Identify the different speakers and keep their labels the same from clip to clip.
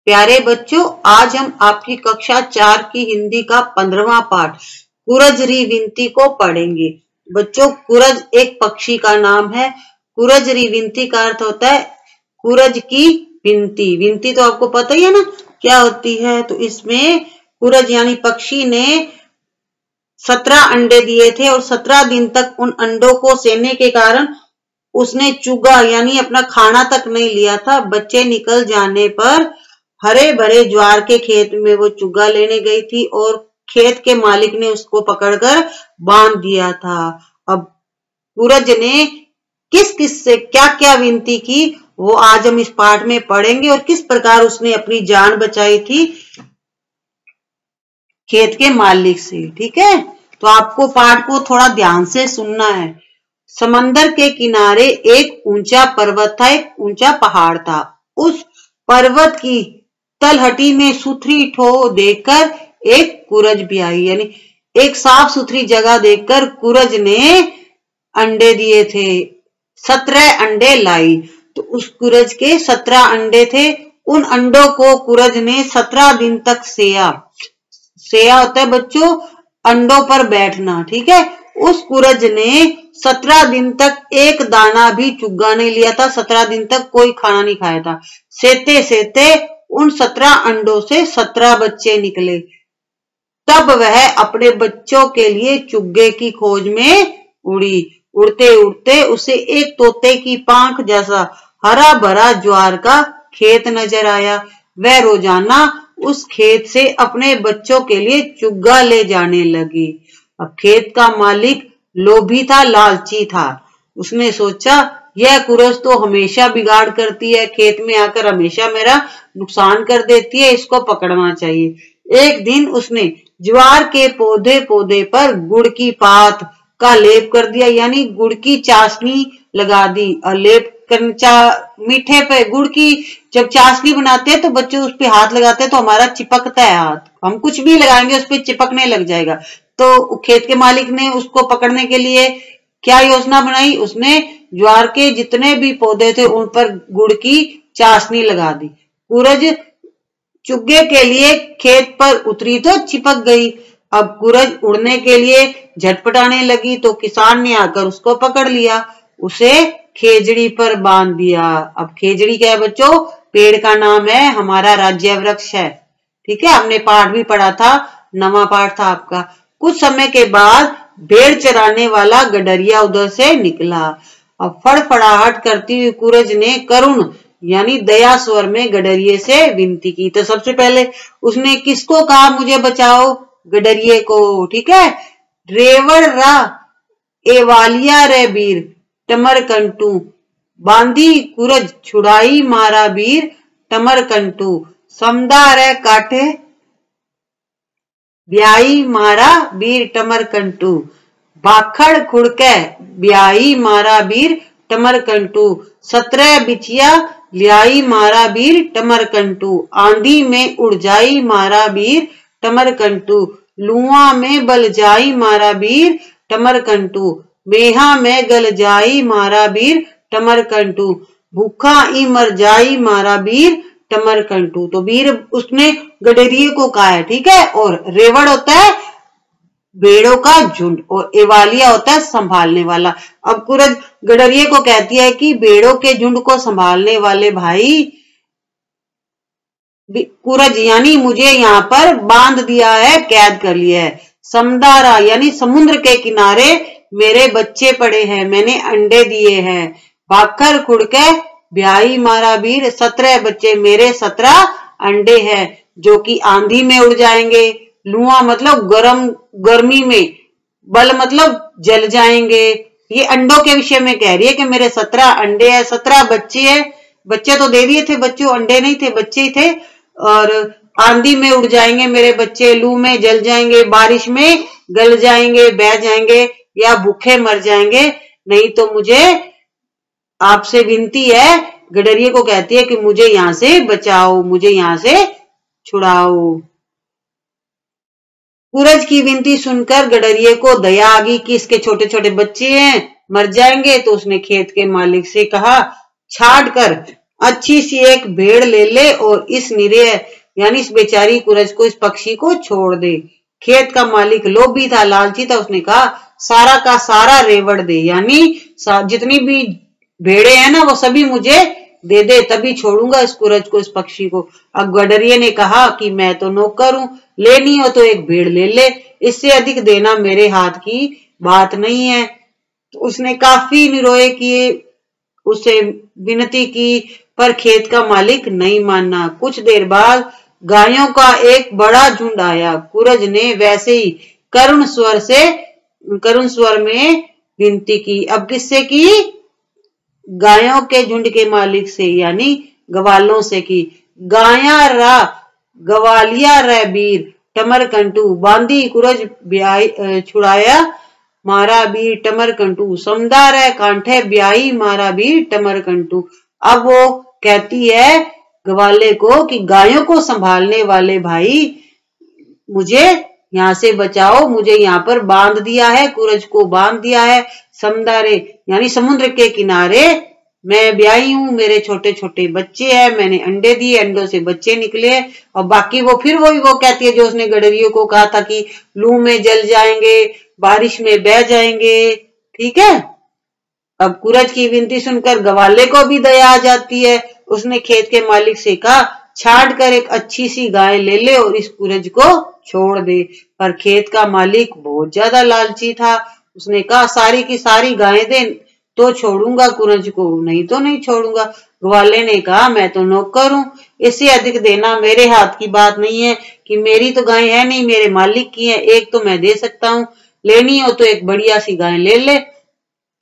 Speaker 1: प्यारे बच्चों, आज हम आपकी कक्षा 4 की हिंदी का 15वां पाठ कुरज री विनती को पढ़ेंगे। बच्चों, कुरज एक पक्षी का नाम है। कुरज री विनती का अर्थ होता है कुरज की विनती। विनती तो आपको पता ही है ना क्या होती है। तो इसमें कुरज यानी पक्षी ने 17 अंडे दिए थे और 17 दिन तक उन अंडों को सेने के कारण उसने चुगा यानी अपना खाना तक नहीं लिया था। बच्चे निकल जाने पर हरे भरे ज्वार के खेत में वो चुगा लेने गई थी और खेत के मालिक ने उसको पकड़कर बांध दिया था। अब कुरज ने किस किस से क्या क्या विनती की वो आज हम इस पाठ में पढ़ेंगे और किस प्रकार उसने अपनी जान बचाई थी खेत के मालिक से। ठीक है, तो आपको पाठ को थोड़ा ध्यान से सुनना है। समंदर के किनारे एक ऊंचा पर्वत था, एक ऊंचा पहाड़ था। उस पर्वत की तलहटी में सुथरी ठो देखकर एक कुरज भी आई, यानी एक साफ सुथरी जगह देखकर कुरज ने अंडे दिए थे। 17 अंडे लाई। तो उस कुरज के 17 अंडे थे। उन अंडों को कुरज ने 17 दिन तक सेया। सेया होता है बच्चों अंडों पर बैठना। ठीक है, उस कुरज ने 17 दिन तक एक दाना भी चुगा नहीं लिया था। 17 दिन तक कोई खाना नहीं खाया था। सेते सेते उन 17 अंडों से 17 बच्चे निकले। तब वह अपने बच्चों के लिए चुग्गे की खोज में उड़ी। उड़ते उड़ते उसे एक तोते की पांख जैसा हरा भरा ज्वार का खेत नजर आया। वह रोजाना उस खेत से अपने बच्चों के लिए चुग्गा ले जाने लगी। अब खेत का मालिक लोभी था, लालची था। उसने सोचा यह कुरज तो हमेशा बिगाड़ करती है, खेत में आकर हमेशा मेरा नुकसान कर देती है, इसको पकड़ना चाहिए। एक दिन उसने ज्वार के पौधे पौधे पर गुड़ की पात का लेप कर दिया, यानी गुड़ की चाशनी लगा दी। और लेप मीठे पे गुड़ की जब चाशनी बनाते हैं तो बच्चे उस पे हाथ लगाते हैं तो हमारा चिपकता है हाथ। हम कुछ भी लगाएंगे उस पे चिपकने लग जाएगा। तो खेत के मालिक ने उसको पकड़ने के लिए क्या योजना बनाई, उसने ज्वार के जितने भी पौधे थे उन पर गुड़ की चाशनी लगा दी। कुरज चुग्गे के लिए खेत पर उतरी तो चिपक गई। अब कुरज उड़ने के लिए झटपटाने लगी तो किसान ने आकर उसको पकड़ लिया, उसे खेजड़ी पर बांध दिया। अब खेजड़ी क्या है बच्चों? पेड़ का नाम है, हमारा राज्य वृक्ष है। ठीक है, हमने पाठ भी पढ़ा था, नवा पाठ था आपका। कुछ समय के बाद भेड़ चराने वाला गडरिया उधर से निकला। अब फड़फड़ाहट करती हुई कुरज ने करुण यानी दया स्वर में गडरिये से विनती की। तो सबसे पहले उसने किसको कहा मुझे बचाओ? गडरिये को। ठीक है, रेवड़ रा एवालिया रे वीर टमर कंटू बांधी कुरज छुड़ाई मारा वीर टमर कंटू समदा रे काटे ब्याई मारा वीर टमर कंटू भाखड़ खुड़के ब्याई मारा वीर टमर कंटू 17 बिछिया लियाई मारा वीर टमर कंटू आंधी में उड़ जाई मारा वीर टमर कंटू लुआ में बल जाई मारा वीर टमर कंटू मेहा में गल जाई मारा वीर टमर कंटू भूखा ई मर जाई मारा वीर टमर कंटू। तो वीर उसने गडरिये को कहा है। ठीक है, और रेवड़ होता है भेड़ों का झुंड और एवालिया होता है संभालने वाला। अब कुरज गडरिये को कहती है कि भेड़ों के झुंड को संभालने वाले भाई कुरज यानी मुझे यहाँ पर बांध दिया है, कैद कर लिया है। समदारा यानी समुद्र के किनारे मेरे बच्चे पड़े हैं, मैंने अंडे दिए हैं। भाखर खुड़के ब्याई मारा वीर 17 बच्चे मेरे 17 अंडे हैं जो कि आंधी में उड़ जाएंगे। लुआ मतलब गर्मी में, बल मतलब जल जाएंगे। ये अंडों के विषय में कह रही है कि मेरे 17 अंडे हैं, 17 बच्चे हैं। बच्चे तो दे दिए थे बच्चों, अंडे नहीं थे, बच्चे ही थे। और आंधी में उड़ जाएंगे मेरे बच्चे, लू में जल जाएंगे, बारिश में गल जाएंगे, बह जाएंगे या भूखे मर जाएंगे। नहीं तो मुझे आपसे विनती है, गडरिये को कहती है कि मुझे यहां से बचाओ, मुझे यहां से छुड़ाओ। कुरज की विनती सुनकर गडरिये को दया आ गई कि इसके छोटे छोटे बच्चे हैं, मर जाएंगे। तो उसने खेत के मालिक से कहा, छाड़ कर अच्छी सी एक भेड़ ले ले और इस निरीह यानी इस बेचारी कुरज को, इस पक्षी को छोड़ दे। खेत का मालिक लोभी था, लालची था, उसने कहा सारा का सारा रेवड़ दे, यानी जितनी भी भेड़े हैं ना वो सभी मुझे दे दे, तभी छोड़ूंगा इस कुरज को, इस पक्षी को। अब गडरिये ने कहा कि मैं तो नौकर हूं, लेनी हो तो एक भेड़ ले ले, इससे अधिक देना मेरे हाथ की बात नहीं है। तो उसने काफी निरोए किए, उसे विनती की, पर खेत का मालिक नहीं माना। कुछ देर बाद गायों का एक बड़ा झुंड आया। कुरज ने वैसे ही करुण स्वर में विनती की। अब किससे की? गायों के झुंड के मालिक से, यानी ग्वालों से की। गाया रा ग्वालिया रे वीर टमरकंटू, बांधी कुरज छुड़ाया मारा भी टमरकंटू, समदा रे कांठे ब्याही मारा भी टमरकंटू। अब वो कहती है ग्वाले को कि गायों को संभालने वाले भाई, मुझे यहाँ से बचाओ, मुझे यहाँ पर बांध दिया है, कुरज को बांध दिया है समदारे यानी समुद्र के किनारे। मैं ब्याही हूं, मेरे छोटे छोटे बच्चे हैं, मैंने अंडे दिए, अंडों से बच्चे निकले। और बाकी वो फिर वो कहती है जो उसने गडरियों को कहा था कि लू में जल जाएंगे, बारिश में बह जाएंगे। ठीक है। अब कुरज की विनती सुनकर ग्वाले को भी दया आ जाती है। उसने खेत के मालिक से कहा छांट कर एक अच्छी सी गाय ले ले और इस कुरज को छोड़ दे। पर खेत का मालिक बहुत ज्यादा लालची था। उसने कहा सारी की सारी गायें दे तो छोड़ूंगा कुरज को, नहीं तो नहीं छोड़ूंगा। ग्वाले ने कहा मैं तो नौकर हूं, इससे अधिक देना मेरे हाथ की बात नहीं है कि मेरी तो गाय है नहीं, मेरे मालिक की है, एक तो मैं दे सकता हूं, लेनी हो तो एक बढ़िया सी गाय ले ले।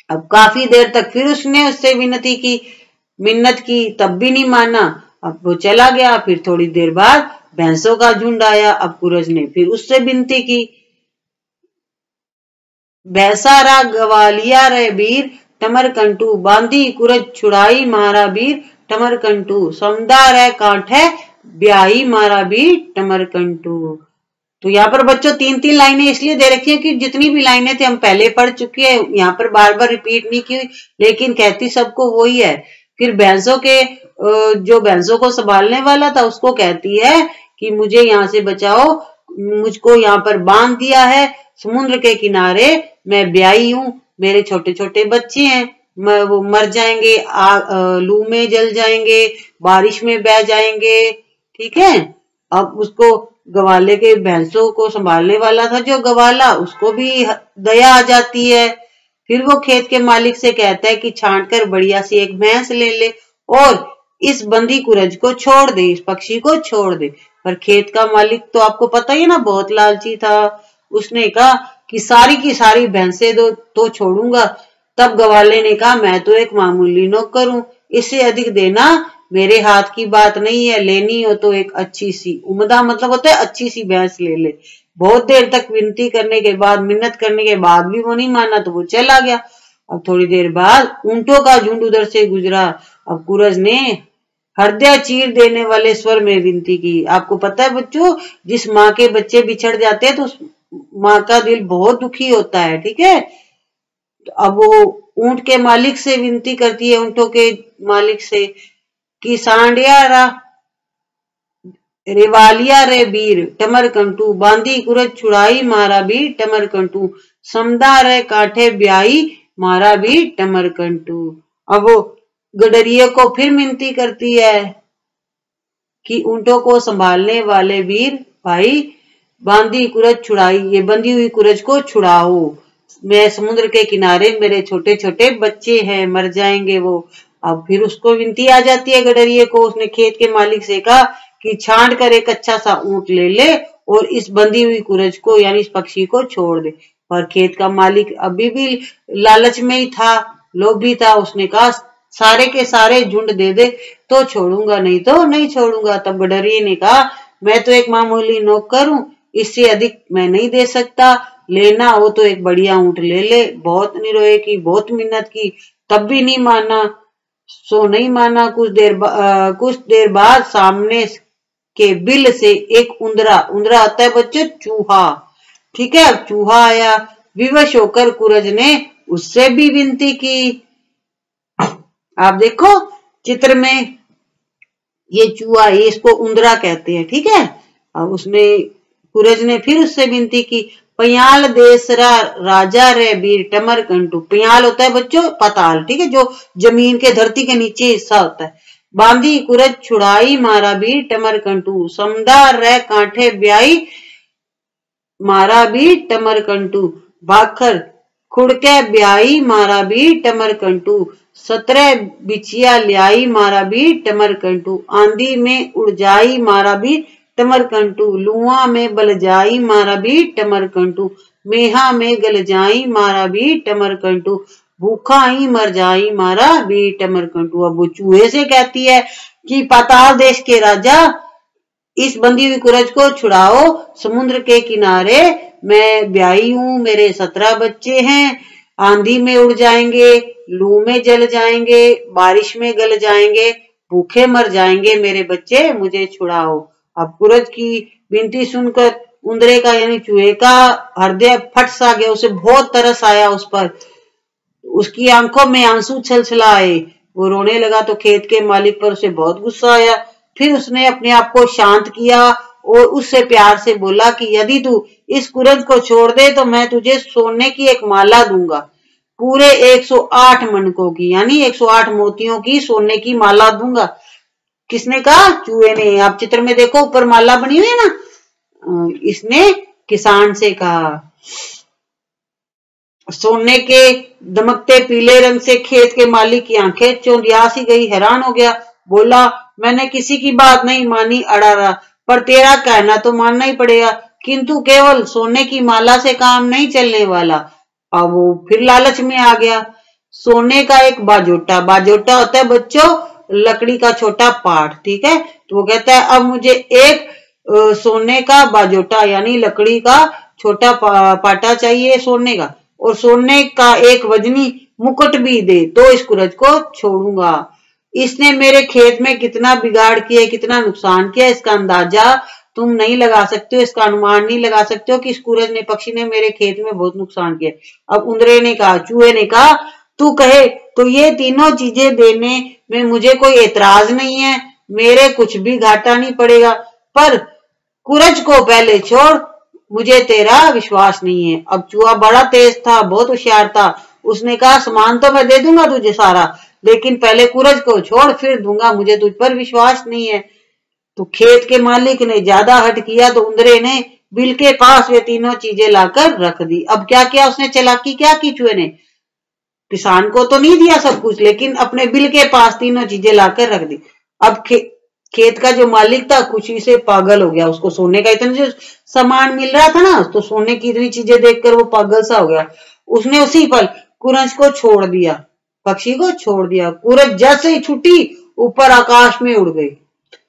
Speaker 1: अब काफी देर तक फिर उसने उससे विनती की, मिन्नत की, तब भी नहीं माना। अब वो चला गया। फिर थोड़ी देर बाद भैंसों का झुंड आया। अब कुरज ने फिर उससे विनती की, भैंसा रा ग्वालिया रे वीर टमरकंटू, बांधी कुरज छुड़ाई मारा वीर टमरकंटू, समदा रे कांठे ब्याही मारा वीर टमरकंटू। तो यहाँ पर बच्चों 3-3 लाइनें इसलिए दे रखी है कि जितनी भी लाइनें थे हम पहले पढ़ चुके हैं, यहाँ पर बार बार रिपीट नहीं की, लेकिन कहती सबको वही है। फिर भैंसों के जो भैंसों को संभालने वाला था उसको कहती है कि मुझे यहाँ से बचाओ, मुझको यहाँ पर बांध दिया है समुद्र के किनारे, मैं ब्याही हूं, मेरे छोटे छोटे बच्चे हैं, वो मर जाएंगे, लू में जल जाएंगे, बारिश में बह जाएंगे। ठीक है। अब उसको ग्वाले के भैंसों को संभालने वाला था जो ग्वाला, उसको भी दया आ जाती है। फिर वो खेत के मालिक से कहता है कि छांट कर बढ़िया सी एक भैंस ले ले और इस बंदी कुरज को छोड़ दे, इस पक्षी को छोड़ दे। पर खेत का मालिक तो आपको पता ही ना बहुत लालची था। उसने कहा कि सारी की सारी भैंसे तो छोड़ूंगा। तब ग्वाले ने कहा मैं तो एक मामूली नौकर हूं, इससे अधिक देना मेरे हाथ की बात नहीं है, लेनी हो तो एक अच्छी सी, उम्दा मतलब होता है अच्छी सी भैंस ले ले। बहुत देर तक विनती करने के बाद, मिन्नत करने के बाद भी वो नहीं माना तो वो चला गया। अब थोड़ी देर बाद ऊंटों का झुंड उधर से गुजरा। अब कुरज ने हृदय चीर देने वाले स्वर में विनती की। आपको पता है बच्चों, जिस माँ के बच्चे बिछड़ जाते हैं तो उस माँ का दिल बहुत दुखी होता है। ठीक है। अब वो ऊंट के मालिक से विनती करती है, ऊंटों के मालिक से कि सांडिया रा रेवालिया रे वीर टमरकंटू, बांधी कुरज छुड़ाई मारा भी टमरकंटू, समदा रे काठे ब्याही मारा भी टमरकंटू। अब वो गडरिये को फिर विनती करती है कि ऊंटों को संभालने वाले वीर भाई, बांधी कुरज छुड़ाई, ये बंधी हुई कुरज को छुड़ाओ, मैं समुद्र के किनारे, मेरे छोटे छोटे बच्चे हैं, मर जाएंगे वो। अब फिर उसको विनती आ जाती है गडरिये को। उसने खेत के मालिक से कहा कि छांट कर एक अच्छा सा ऊंट ले ले और इस बंधी हुई कुरज को यानी इस पक्षी को छोड़ दे। पर खेत का मालिक अभी भी लालच में ही था, लोभी था। उसने कहा सारे के सारे झुंड दे दे तो छोड़ूंगा, नहीं तो नहीं छोड़ूंगा। तब गडरिये ने कहा मैं तो एक मामूली नौकर हूं, इससे अधिक मैं नहीं दे सकता, लेना हो तो एक बढ़िया ऊंट ले ले। बहुत निरोए की, बहुत मिन्नत की, तब भी नहीं माना। सो नहीं माना। कुछ देर बाद सामने के बिल से एक उंदरा आता है बच्चों, चूहा। ठीक है। चूहा आया। विवश होकर कुरज ने उससे भी विनती की। आप देखो चित्र में ये चूहा, ये इसको उंदरा कहते हैं, ठीक है। अब उसने कुरज ने फिर उससे विनती की, पयाल देसरा राजा रे बीर टमर कंटू। पयाल होता है बच्चों पाताल, ठीक है, जो जमीन के धरती के नीचे हिस्सा होता है। बांधी कुरज छुड़ाई मारा बीर टमर कंटू, समदार रे कांठे ब्याई मारा भी टमर कंटू। भाखर खुड़के ब्याई मारा भी टमर कंटू, 17 बिछिया ल्याई मारा भी टमर कंटू। आंधी में उड़ जाई मारा भी टमर कंटू, लुआ में बल जाई मारा भी टमर कंटू। मेहा में गल जाई मारा भी टमर कंटू, भूखा ही मर जाई मारा भी टमर कंटू। अब वो चूहे से कहती है कि पाताल देश के राजा, इस बंदी हुई कुरज को छुड़ाओ, समुद्र के किनारे मैं ब्याही हूं, मेरे 17 बच्चे हैं, आंधी में उड़ जाएंगे, लू में जल जाएंगे, बारिश में गल जाएंगे, भूखे मर जाएंगे मेरे बच्चे, मुझे छुड़ाओ। अब कुरज की विनती सुनकर उंदरे का यानी चूहे का हृदय फट सा गया, उसे बहुत तरस आया उस पर, उसकी आंखों में आंसू छलछलाए, वो रोने लगा। तो खेत के मालिक पर उसे बहुत गुस्सा आया। फिर उसने अपने आप को शांत किया और उससे प्यार से बोला कि यदि तू इस कुरज को छोड़ दे तो मैं तुझे सोने की एक माला दूंगा, पूरे 108 मनकों की, यानी 108 मोतियों की सोने की माला दूंगा। किसने कहा? चूहे ने। आप चित्र में देखो ऊपर माला बनी हुई है ना, इसने किसान से कहा। सोने के दमकते पीले रंग से खेत के मालिक की आंखें चौंधिया सी गई, हैरान हो गया। बोला, मैंने किसी की बात नहीं मानी अड़ा रहा, पर तेरा कहना तो मानना ही पड़ेगा, किंतु केवल सोने की माला से काम नहीं चलने वाला। अब वो फिर लालच में आ गया। सोने का एक बाजोटा, बाजोटा होता है बच्चों लकड़ी का छोटा पाट, ठीक है। तो वो कहता है अब मुझे एक सोने का बाजोटा यानी लकड़ी का छोटा पाटा चाहिए सोने का, और सोने का एक वजनी मुकुट भी दे तो इस कुरज को छोड़ूंगा। इसने मेरे खेत में कितना बिगाड़ किया, कितना नुकसान किया, इसका अंदाजा तुम नहीं लगा सकते हो, इसका अनुमान नहीं लगा सकते हो कि इस कुरज ने, पक्षी ने मेरे खेत में बहुत नुकसान किया। अब उंदरे ने कहा, चूहे ने कहा, तू कहे तो ये तीनों चीजें देने में मुझे कोई एतराज नहीं है, मेरे कुछ भी घाटा नहीं पड़ेगा, पर कुरज को पहले छोड़, मुझे तेरा विश्वास नहीं है। अब चूहा बड़ा तेज था, बहुत होशियार था, उसने कहा सामान तो मैं दे दूंगा तुझे सारा, लेकिन पहले कुरज को छोड़ फिर दूंगा, मुझे तुझ पर विश्वास नहीं है। तो खेत के मालिक ने ज्यादा हट किया तो उंदरे ने बिल के पास वे तीनों चीजें लाकर रख दी। अब क्या किया उसने, चालाकी क्या की चूहे ने, किसान को तो नहीं दिया सब कुछ, लेकिन अपने बिल के पास तीनों चीजें लाकर रख दी। अब खेत का जो मालिक था खुशी से पागल हो गया, उसको सोने का इतना जो सामान मिल रहा था ना, तो सोने की इतनी चीजें देखकर वो पागल सा हो गया। उसने उसी पल कुरज को छोड़ दिया, पक्षी को छोड़ दिया। कुरज जैसे ही छुट्टी ऊपर आकाश में उड़ गई।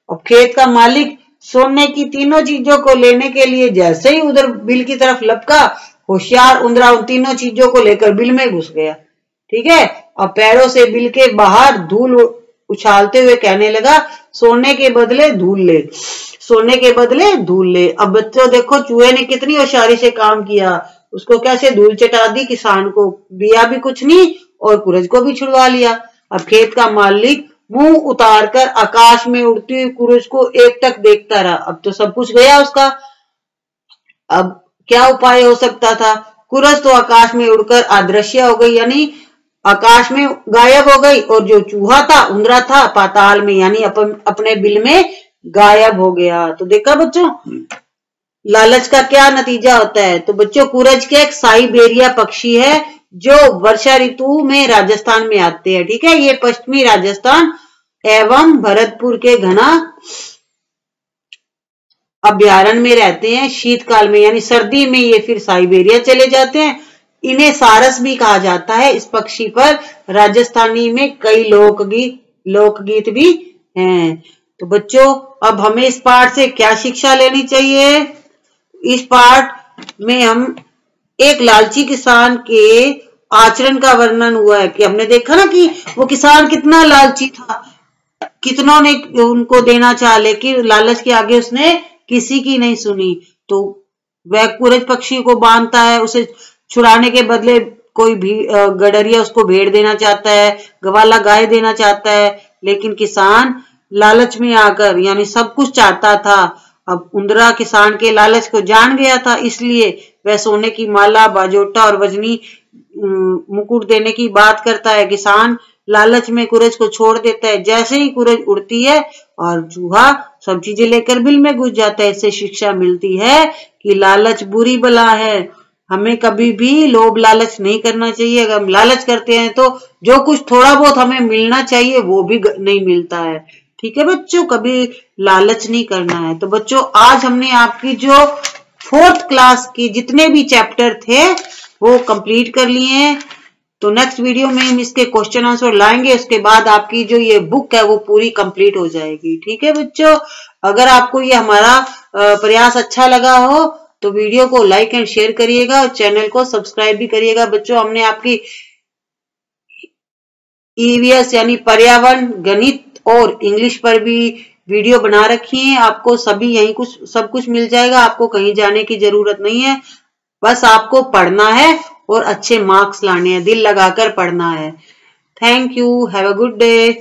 Speaker 1: अब खेत का मालिक सोने की तीनों चीजों को लेने के लिए जैसे ही उधर बिल की तरफ लपका, होशियार उंदरा उन तीनों चीजों को लेकर बिल में घुस गया, ठीक है। अब पैरों से बिल के बाहर धूल उछालते हुए कहने लगा, सोने के बदले धूल ले, सोने के बदले धूल ले। अब बच्चों देखो चूहे ने कितनी होशियारी से काम किया, उसको कैसे धूल चटा दी, किसान को दिया भी कुछ नहीं और कुरज को भी छुड़वा लिया। अब खेत का मालिक मुंह उतार कर आकाश में उड़ती हुई कुरज को एकटक देखता रहा। अब तो सब कुछ गया उसका, अब क्या उपाय हो सकता था। कुरज तो आकाश में उड़कर अदृश्य हो गई, यानी आकाश में गायब हो गई, और जो चूहा था उंदरा था पाताल में, यानी अपने बिल में गायब हो गया। तो देखा बच्चों लालच का क्या नतीजा होता है। तो बच्चों कुरज के एक साइबेरिया पक्षी है जो वर्षा ऋतु में राजस्थान में आते हैं, ठीक है। ये पश्चिमी राजस्थान एवं भरतपुर के घना अभ्यारण्य में रहते हैं। शीतकाल में यानी सर्दी में ये फिर साइबेरिया चले जाते हैं। इन्हें सारस भी कहा जाता है। इस पक्षी पर राजस्थानी में कई लोकगीत भी हैं। तो बच्चों अब हमें इस पाठ से क्या शिक्षा लेनी चाहिए। इस पाठ में हम एक लालची किसान के आचरण का वर्णन हुआ है कि हमने देखा ना कि वो किसान कितना लालची था, कितनों ने उनको देना चाहा लेकिन लालच के आगे उसने किसी की नहीं सुनी। तो वह कुरज पक्षी को बांधता है, उसे छुड़ाने के बदले कोई भी गडरिया उसको भेड़ देना चाहता है, ग्वाला गाय देना चाहता है, लेकिन किसान लालच में आकर यानी सब कुछ चाहता था। अब उंदरा किसान के लालच को जान गया था, इसलिए वह सोने की माला, बाजोटा और वजनी मुकुट देने की बात करता है। किसान लालच में कुरज को छोड़ देता है। जैसे ही कुरज उड़ती है और चूहा सब चीजें लेकर बिल में घुस जाता है। इससे शिक्षा मिलती है कि लालच बुरी बला है। हमें कभी भी लोभ लालच नहीं करना चाहिए। अगर हम लालच करते हैं तो जो कुछ थोड़ा बहुत हमें मिलना चाहिए वो भी नहीं मिलता है। ठीक है बच्चों, कभी लालच नहीं करना है। तो बच्चों आज हमने आपकी जो 4th क्लास के जितने भी चैप्टर थे वो कंप्लीट कर लिए हैं। तो नेक्स्ट वीडियो में हम इसके क्वेश्चन आंसर लाएंगे। उसके बाद आपकी जो ये बुक है वो पूरी कंप्लीट हो जाएगी। ठीक है बच्चों, अगर आपको ये हमारा प्रयास अच्छा लगा हो तो वीडियो को लाइक एंड शेयर करिएगा और चैनल को सब्सक्राइब भी करिएगा। बच्चों हमने आपकी ईवीएस यानी पर्यावरण, गणित और इंग्लिश पर भी वीडियो बना रखी है। आपको सभी यहीं सब कुछ मिल जाएगा। आपको कहीं जाने की जरूरत नहीं है, बस आपको पढ़ना है और अच्छे मार्क्स लाने हैं, दिल लगाकर पढ़ना है। Thank you, have a good day.